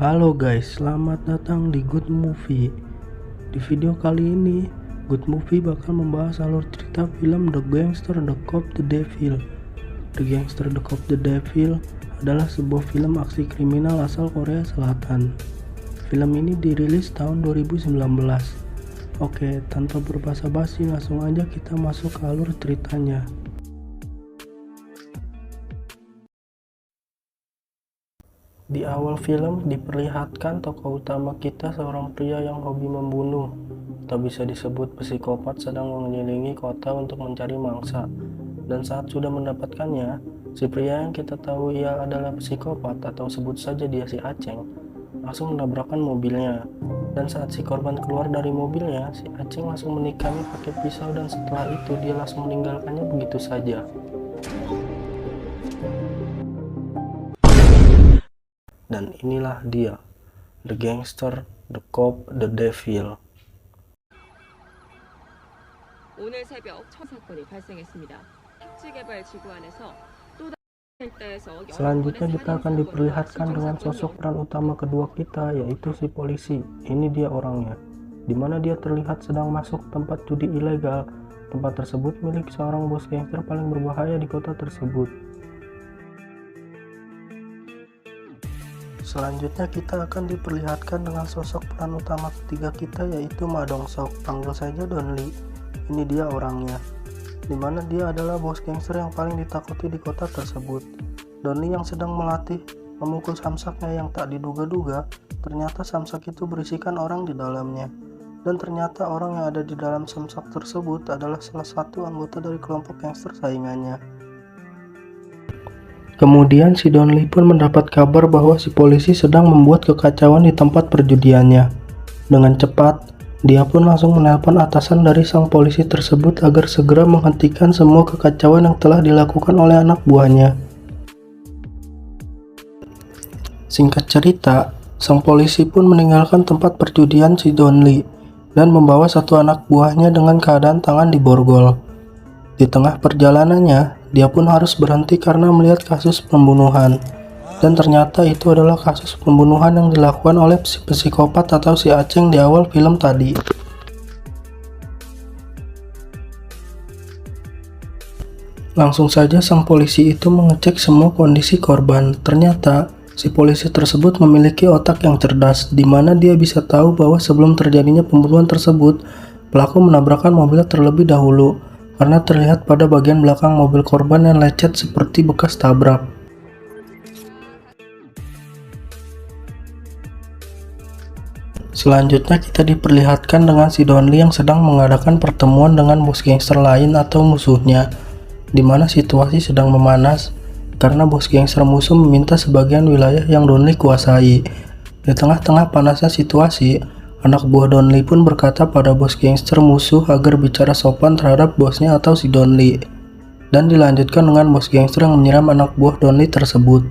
Halo guys, selamat datang di Good Movie. Di video kali ini, Good Movie bakal membahas alur cerita film The Gangster, The Cop, The Devil. The Gangster, The Cop, The Devil adalah sebuah film aksi kriminal asal Korea Selatan. Film ini dirilis tahun 2019. Oke, tanpa berbasa-basi langsung aja kita masuk ke alur ceritanya. Di awal film diperlihatkan tokoh utama kita seorang pria yang hobi membunuh, atau bisa disebut psikopat, sedang mengelilingi kota untuk mencari mangsa. Dan saat sudah mendapatkannya, si pria yang kita tahu ia adalah psikopat, atau sebut saja dia si Aceng, langsung menabrakkan mobilnya. Dan saat si korban keluar dari mobilnya, si Aceng langsung menikami pakai pisau, dan setelah itu dia langsung meninggalkannya begitu saja. Dan inilah dia, The Gangster, The Cop, The Devil. 오늘 새벽 첫 사건이 발생했습니다. 택지개발지구 안에서 또 다른 일대에서 Selanjutnya kita akan diperlihatkan dengan sosok peran utama kedua kita, yaitu si polisi. Ini dia orangnya, dimana dia terlihat sedang masuk tempat judi ilegal. Tempat tersebut milik seorang bos gangster paling berbahaya di kota tersebut. Selanjutnya kita akan diperlihatkan dengan sosok peran utama ketiga kita, yaitu Ma Dong-seok, panggil saja Don Lee. Ini dia orangnya, dimana dia adalah bos gangster yang paling ditakuti di kota tersebut. Don Lee yang sedang melatih memukul samsaknya yang tak diduga-duga, ternyata samsak itu berisikan orang di dalamnya. Dan ternyata orang yang ada di dalam samsak tersebut adalah salah satu anggota dari kelompok gangster saingannya. Kemudian si Don Lee pun mendapat kabar bahwa si polisi sedang membuat kekacauan di tempat perjudiannya. Dengan cepat, dia pun langsung menelpon atasan dari sang polisi tersebut agar segera menghentikan semua kekacauan yang telah dilakukan oleh anak buahnya. Singkat cerita, sang polisi pun meninggalkan tempat perjudian si Don Lee dan membawa satu anak buahnya dengan keadaan tangan diborgol. Di tengah perjalanannya, dia pun harus berhenti karena melihat kasus pembunuhan. Dan ternyata itu adalah kasus pembunuhan yang dilakukan oleh si psikopat atau si Aceng di awal film tadi. Langsung saja sang polisi itu mengecek semua kondisi korban. Ternyata si polisi tersebut memiliki otak yang cerdas, di mana dia bisa tahu bahwa sebelum terjadinya pembunuhan tersebut, pelaku menabrakkan mobilnya terlebih dahulu. Karena terlihat pada bagian belakang mobil korban yang lecet seperti bekas tabrak. Selanjutnya kita diperlihatkan dengan si Don Lee yang sedang mengadakan pertemuan dengan bos gangster lain atau musuhnya, dimana situasi sedang memanas karena bos gangster musuh meminta sebagian wilayah yang Don Lee kuasai. Di tengah-tengah panasnya situasi, anak buah Don Lee pun berkata pada bos gangster musuh agar bicara sopan terhadap bosnya atau si Don Lee. Dan dilanjutkan dengan bos gangster yang menyiram anak buah Don Lee tersebut.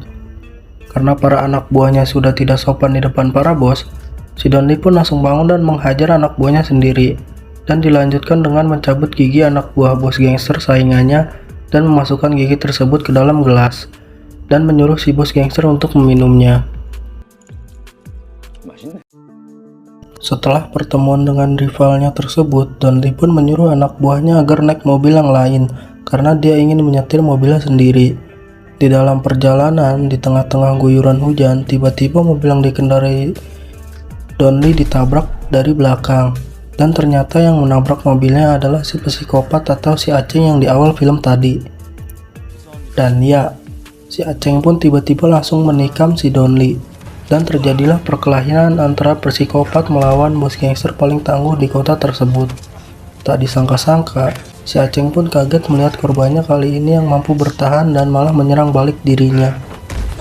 Karena para anak buahnya sudah tidak sopan di depan para bos, si Don Lee pun langsung bangun dan menghajar anak buahnya sendiri. Dan dilanjutkan dengan mencabut gigi anak buah bos gangster saingannya dan memasukkan gigi tersebut ke dalam gelas. Dan menyuruh si bos gangster untuk meminumnya. Setelah pertemuan dengan rivalnya tersebut, Don Lee pun menyuruh anak buahnya agar naik mobil yang lain karena dia ingin menyetir mobilnya sendiri. Di dalam perjalanan, di tengah-tengah guyuran hujan, tiba-tiba mobil yang dikendarai Don Lee ditabrak dari belakang. Dan ternyata yang menabrak mobilnya adalah si psikopat atau si Aceng yang di awal film tadi. Dan ya, si Aceng pun tiba-tiba langsung menikam si Don Lee. Dan terjadilah perkelahian antara psikopat melawan bos gangster paling tangguh di kota tersebut. Tak disangka-sangka, si Aceng pun kaget melihat korbannya kali ini yang mampu bertahan dan malah menyerang balik dirinya.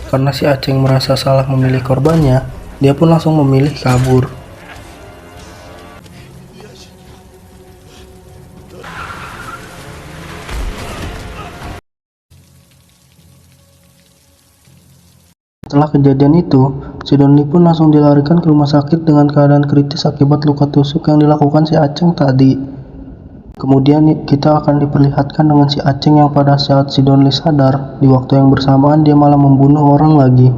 Karena si Aceng merasa salah memilih korbannya, dia pun langsung memilih kabur. Setelah kejadian itu, si Don Lee pun langsung dilarikan ke rumah sakit dengan keadaan kritis akibat luka tusuk yang dilakukan si Aceng tadi. Kemudian kita akan diperlihatkan dengan si Aceng yang pada saat si Don Lee sadar, di waktu yang bersamaan dia malah membunuh orang lagi.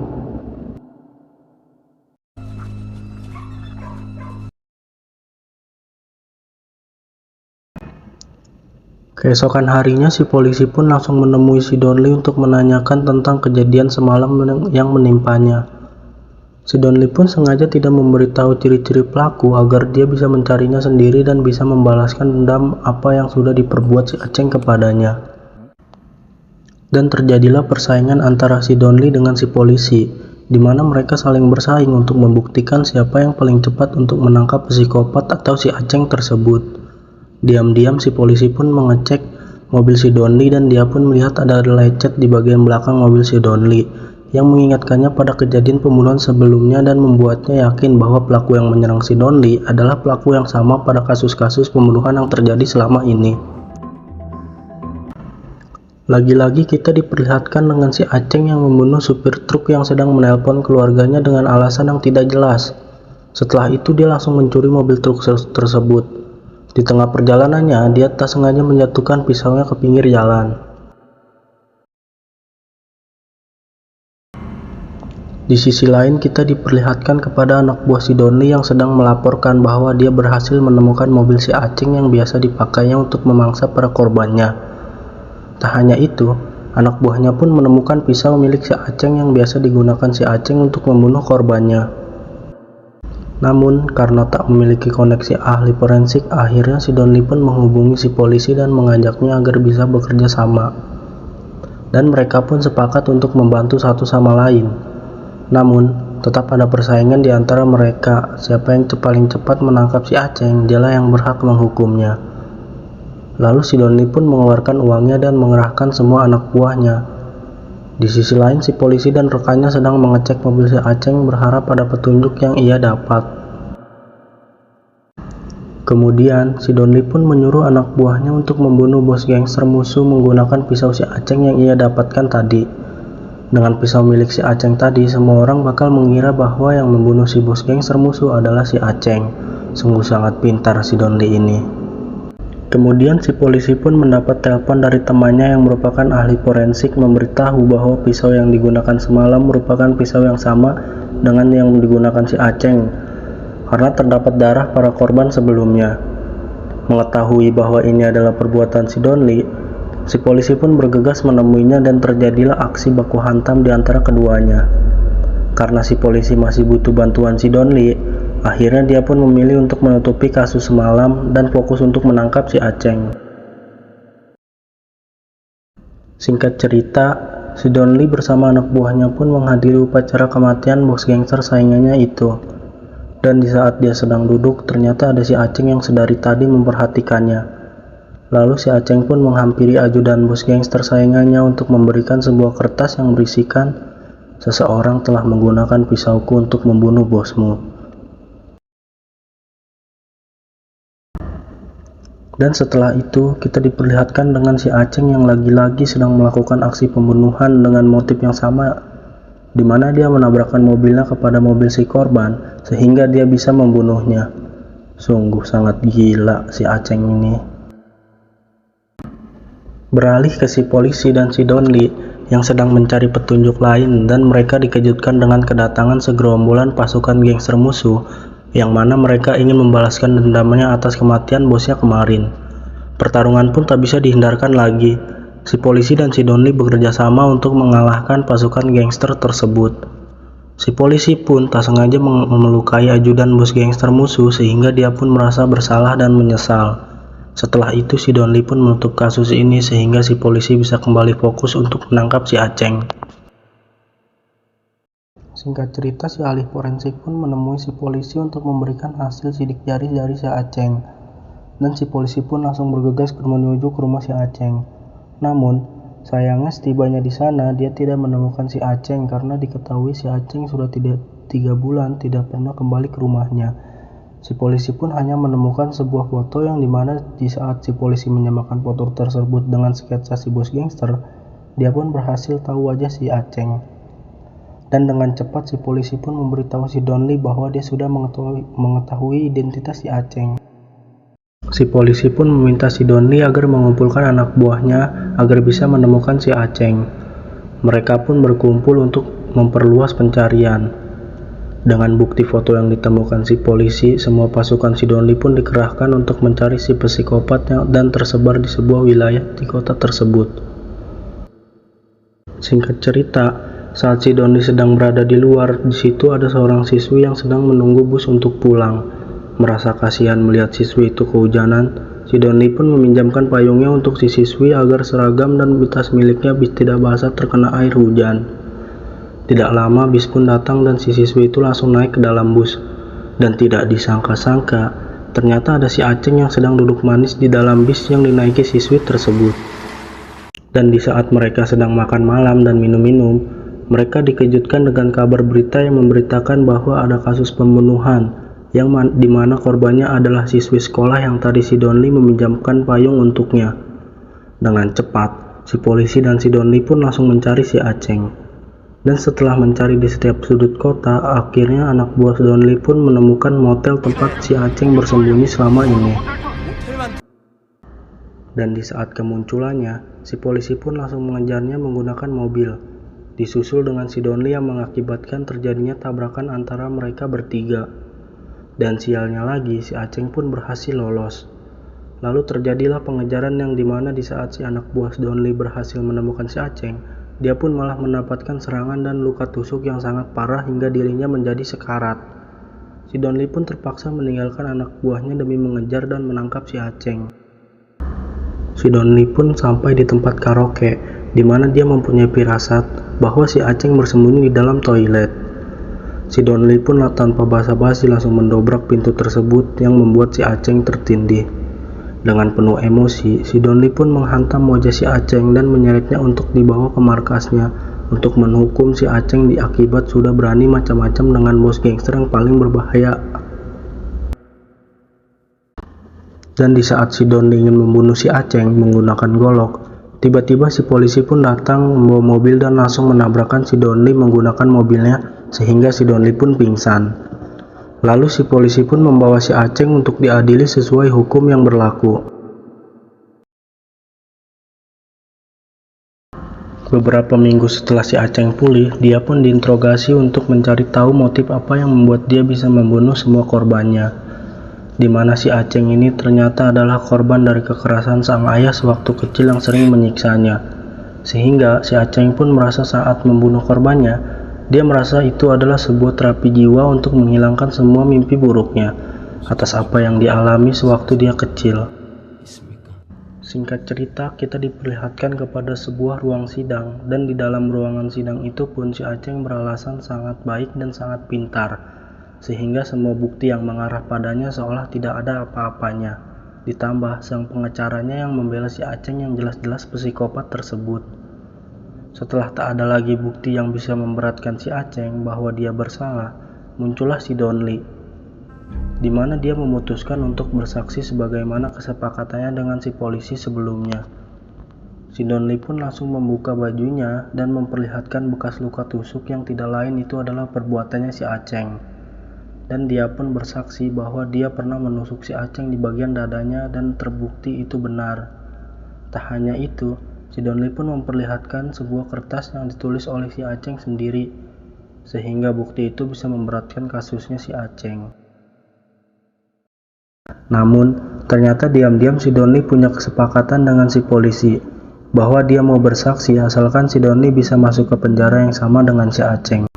Keesokan harinya si polisi pun langsung menemui si Donly untuk menanyakan tentang kejadian semalam yang menimpanya. Si Donly pun sengaja tidak memberitahu ciri-ciri pelaku agar dia bisa mencarinya sendiri dan bisa membalaskan dendam apa yang sudah diperbuat si Aceng kepadanya. Dan terjadilah persaingan antara si Donly dengan si polisi, di mana mereka saling bersaing untuk membuktikan siapa yang paling cepat untuk menangkap psikopat atau si Aceng tersebut. Diam-diam si polisi pun mengecek mobil si Donly dan dia pun melihat ada lecet di bagian belakang mobil si Donly yang mengingatkannya pada kejadian pembunuhan sebelumnya dan membuatnya yakin bahwa pelaku yang menyerang si Donly adalah pelaku yang sama pada kasus-kasus pembunuhan yang terjadi selama ini. Lagi-lagi kita diperlihatkan dengan si Aceng yang membunuh supir truk yang sedang menelpon keluarganya dengan alasan yang tidak jelas. Setelah itu dia langsung mencuri mobil truk tersebut. Di tengah perjalanannya, dia tak sengaja menjatuhkan pisaunya ke pinggir jalan. Di sisi lain, kita diperlihatkan kepada anak buah si Donly yang sedang melaporkan bahwa dia berhasil menemukan mobil si Aceng yang biasa dipakainya untuk memangsa para korbannya. Tak hanya itu, anak buahnya pun menemukan pisau milik si Aceng yang biasa digunakan si Aceng untuk membunuh korbannya. Namun, karena tak memiliki koneksi ahli forensik, akhirnya si Donly pun menghubungi si polisi dan mengajaknya agar bisa bekerja sama. Dan mereka pun sepakat untuk membantu satu sama lain. Namun, tetap ada persaingan di antara mereka. Siapa yang paling cepat menangkap si Aceng, dialah yang berhak menghukumnya. Lalu si Donly pun mengeluarkan uangnya dan mengerahkan semua anak buahnya. Di sisi lain, si polisi dan rekannya sedang mengecek mobil si Aceng berharap pada petunjuk yang ia dapat. Kemudian, si Donly pun menyuruh anak buahnya untuk membunuh bos gangster musuh menggunakan pisau si Aceng yang ia dapatkan tadi. Dengan pisau milik si Aceng tadi, semua orang bakal mengira bahwa yang membunuh si bos gangster musuh adalah si Aceng. Sungguh sangat pintar si Donly ini. Kemudian si polisi pun mendapat telepon dari temannya yang merupakan ahli forensik memberitahu bahwa pisau yang digunakan semalam merupakan pisau yang sama dengan yang digunakan si Aceng karena terdapat darah para korban sebelumnya. Mengetahui bahwa ini adalah perbuatan si Donly, si polisi pun bergegas menemuinya dan terjadilah aksi baku hantam di antara keduanya. Karena si polisi masih butuh bantuan si Donly, akhirnya dia pun memilih untuk menutupi kasus semalam dan fokus untuk menangkap si Aceng. Singkat cerita, si Donly bersama anak buahnya pun menghadiri upacara kematian bos gangster saingannya itu. Dan di saat dia sedang duduk, ternyata ada si Aceng yang sedari tadi memperhatikannya. Lalu si Aceng pun menghampiri ajudan bos gangster saingannya untuk memberikan sebuah kertas yang berisikan, "Seseorang telah menggunakan pisauku untuk membunuh bosmu." Dan setelah itu, kita diperlihatkan dengan si Aceng yang lagi-lagi sedang melakukan aksi pembunuhan dengan motif yang sama, di mana dia menabrakkan mobilnya kepada mobil si korban, sehingga dia bisa membunuhnya. Sungguh sangat gila si Aceng ini. Beralih ke si polisi dan si Donly yang sedang mencari petunjuk lain, dan mereka dikejutkan dengan kedatangan segerombolan pasukan gangster musuh yang mana mereka ingin membalaskan dendamnya atas kematian bosnya kemarin. Pertarungan pun tak bisa dihindarkan lagi. Si polisi dan si Donly bekerja sama untuk mengalahkan pasukan gangster tersebut. Si polisi pun tak sengaja melukai ajudan bos gangster musuh sehingga dia pun merasa bersalah dan menyesal. Setelah itu si Donly pun menutup kasus ini sehingga si polisi bisa kembali fokus untuk menangkap si Aceng. Singkat cerita, si ahli forensik pun menemui si polisi untuk memberikan hasil sidik jari dari si Aceng. Dan si polisi pun langsung bergegas menuju ke rumah si Aceng. Namun, sayangnya setibanya di sana, dia tidak menemukan si Aceng karena diketahui si Aceng sudah 3 bulan tidak pernah kembali ke rumahnya. Si polisi pun hanya menemukan sebuah foto yang dimana di saat si polisi menyamakan foto tersebut dengan sketsa si bos gangster, dia pun berhasil tahu wajah si Aceng. Dan dengan cepat si polisi pun memberitahu si Donly bahwa dia sudah mengetahui identitas si Aceng. Si polisi pun meminta si Donly agar mengumpulkan anak buahnya agar bisa menemukan si Aceng. Mereka pun berkumpul untuk memperluas pencarian. Dengan bukti foto yang ditemukan si polisi, semua pasukan si Donly pun dikerahkan untuk mencari si psikopat dan tersebar di sebuah wilayah di kota tersebut. Singkat cerita, saat si Donly sedang berada di luar, di situ ada seorang siswi yang sedang menunggu bus untuk pulang. Merasa kasihan melihat siswi itu kehujanan, si Donly pun meminjamkan payungnya untuk si siswi agar seragam dan tas miliknya tidak basah terkena air hujan. Tidak lama bis pun datang dan si siswi itu langsung naik ke dalam bus. Dan tidak disangka-sangka, ternyata ada si Aceng yang sedang duduk manis di dalam bis yang dinaiki siswi tersebut. Dan di saat mereka sedang makan malam dan minum-minum, mereka dikejutkan dengan kabar berita yang memberitakan bahwa ada kasus pembunuhan yang dimana korbannya adalah siswi sekolah yang tadi si Donly meminjamkan payung untuknya. Dengan cepat, si polisi dan si Donly pun langsung mencari si Aceng. Dan setelah mencari di setiap sudut kota, akhirnya anak buah Donly pun menemukan motel tempat si Aceng bersembunyi selama ini. Dan di saat kemunculannya, si polisi pun langsung mengejarnya menggunakan mobil, disusul dengan si Donly yang mengakibatkan terjadinya tabrakan antara mereka bertiga. Dan sialnya lagi, si Aceng pun berhasil lolos. Lalu terjadilah pengejaran yang dimana di saat si anak buah Donly berhasil menemukan si Aceng, dia pun malah mendapatkan serangan dan luka tusuk yang sangat parah hingga dirinya menjadi sekarat. Si Donly pun terpaksa meninggalkan anak buahnya demi mengejar dan menangkap si Aceng. Si Donly pun sampai di tempat karaoke, di mana dia mempunyai firasat bahwa si Aceng bersembunyi di dalam toilet. Si Donly pun tanpa basa-basi langsung mendobrak pintu tersebut yang membuat si Aceng tertindih. Dengan penuh emosi, si Donly pun menghantam wajah si Aceng dan menyeretnya untuk dibawa ke markasnya untuk menghukum si Aceng akibat sudah berani macam-macam dengan bos gangster yang paling berbahaya. Dan di saat si Donly ingin membunuh si Aceng menggunakan golok, tiba-tiba si polisi pun datang membawa mobil dan langsung menabrakkan si Donly menggunakan mobilnya sehingga si Donly pun pingsan. Lalu si polisi pun membawa si Aceng untuk diadili sesuai hukum yang berlaku. Beberapa minggu setelah si Aceng pulih, dia pun diinterogasi untuk mencari tahu motif apa yang membuat dia bisa membunuh semua korbannya. Di mana si Aceng ini ternyata adalah korban dari kekerasan sang ayah sewaktu kecil yang sering menyiksanya. Sehingga si Aceng pun merasa saat membunuh korbannya, dia merasa itu adalah sebuah terapi jiwa untuk menghilangkan semua mimpi buruknya atas apa yang dialami sewaktu dia kecil. Singkat cerita, kita diperlihatkan kepada sebuah ruang sidang, dan di dalam ruangan sidang itu pun si Aceng beralasan sangat baik dan sangat pintar, sehingga semua bukti yang mengarah padanya seolah tidak ada apa-apanya. Ditambah sang pengacaranya yang membela si Aceng yang jelas-jelas psikopat tersebut. Setelah tak ada lagi bukti yang bisa memberatkan si Aceng bahwa dia bersalah, muncullah si Donly, di mana dia memutuskan untuk bersaksi sebagaimana kesepakatannya dengan si polisi sebelumnya. Si Donly pun langsung membuka bajunya dan memperlihatkan bekas luka tusuk yang tidak lain itu adalah perbuatannya si Aceng. Dan dia pun bersaksi bahwa dia pernah menusuk si Aceng di bagian dadanya dan terbukti itu benar. Tak hanya itu, si Donly pun memperlihatkan sebuah kertas yang ditulis oleh si Aceng sendiri, sehingga bukti itu bisa memberatkan kasusnya si Aceng. Namun, ternyata diam-diam si Donly punya kesepakatan dengan si polisi, bahwa dia mau bersaksi asalkan si Donly bisa masuk ke penjara yang sama dengan si Aceng.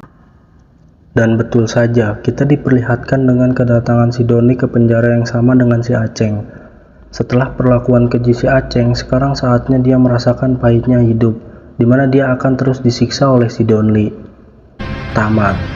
Dan betul saja, kita diperlihatkan dengan kedatangan si Donly ke penjara yang sama dengan si Aceng. Setelah perlakuan keji si Aceng, sekarang saatnya dia merasakan pahitnya hidup, di mana dia akan terus disiksa oleh si Donly. Tamat.